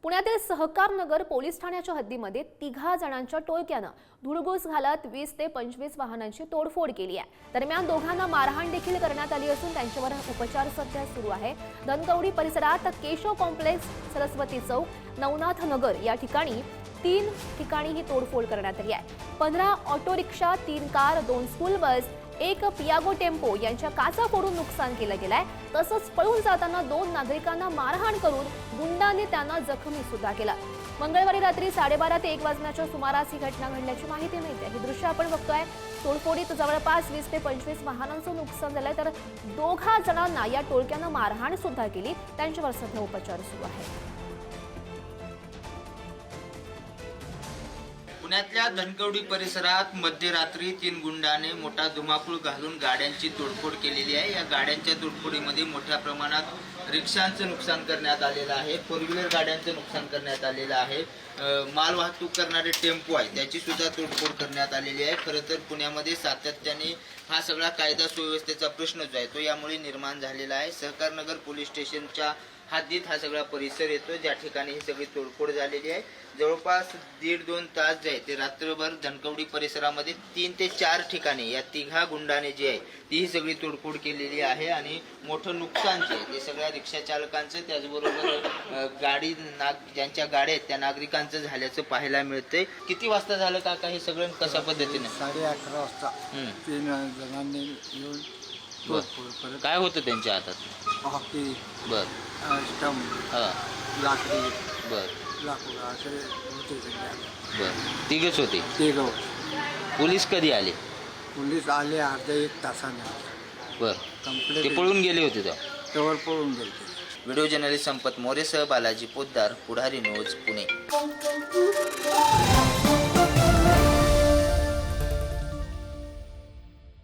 पुण्यातील सहकारनगर पोलीस ठाण्याच्या हद्दीमध्ये 3 जणांच्या टोळक्यानं धुडगूस घालत 20 ते 25 वाहनांची तोडफोड केली आहे। दरम्यान दोघांना मारहाण देखील करण्यात आली असून त्यांच्यावर उपचार सध्या सुरू आहे। धनकवडी परिसरात केशव कॉम्प्लेक्स, सरस्वती चौक, नवनाथ नगर या ठिकाणी 3 ठिकाणी ही तोडफोड करण्यात आली आहे। 15 auto rickshaw, 3 car, 2 school bus, 1 Piaggio tempo यांच्या काचा फोडून नुकसान केलं गेलंय। तसंच पळून जाताना 2 नागरिकांना मारहाण करून गुंडांनी त्यांना जखमी सुद्धा केलं। मंगळवारी रात्री 12:30 ते 1 वाजण्याच्या सुमारास ही घटना घडल्याची माहिती मिळते। हे दृश्य आपण बघतोय। तोडफोडीत जवळपास 20 ते 25 वाहनांचं नुकसान झालंय, तर 2 जणांना या टोळक्यानं मारहाण सुद्धा केली। त्यांच्यावर सध्या उपचार सुरू आहेत। पुण्यातल्या धनकवडी परिसरात मध्यरात्री 3 गुंडाने मोठा धुमाकूळ घालून गाड्यांची तोडफोड केलेली आहे। या गाड्यांच्या तोडफोडीमध्ये मोठ्या प्रमाणात रिक्षांचं नुकसान करण्यात आलेलं आहे, 4 व्हीलर गाड्यांचं नुकसान करण्यात आलेलं आहे, माल वाहतूक करणारे टेम्पो आहे त्याची सुद्धा तोडफोड करण्यात आलेली आहे। खरं तर पुण्यामध्ये सातत्याने हा सगळा कायदा सुव्यवस्थेचा प्रश्न जो आहे तो यामुळे निर्माण झालेला आहे। सहकारनगर पोलीस स्टेशनच्या हद्दीत हा सगळा परिसर येतो, ज्या ठिकाणी ही सगळी तोडफोड झालेली आहे। जवळपास 1.5-2 तास जे आहे ते रात्रभर धनकवडी परिसरामध्ये 3 ते 4 ठिकाणी या 3 गुंडाने जी आहे ती ही सगळी तोडफोड केलेली आहे आणि मोठं नुकसान जे आहे ते सगळ्या रिक्षा चालकांचं, त्याचबरोबर ज्यांच्या गाड्या आहेत त्या नागरिकांचं झाल्याचं पाहायला मिळतंय। किती वाजता झालं काका हे सगळं, कशा पद्धतीने? 11:30 वाजता 3 जणांनी येऊन तोडफोड. काय होतं त्यांच्या हातात? हॉकी, बर, स्टंप, हां, लाकडी, बर, लाकूड असे होते सगळे. बर, तिघच होते? तिघं. पोलीस कधी आले? पोलीस आले अर्ध्या 1 तासाने. बर, कंप्लेंट ते पळून गेले होते तेव्हा पळून गेले. व्हिडिओ जर्नलिस्ट संपत मोरेसह बालाजी पोद्दार, पुढारी न्यूज, पुणे।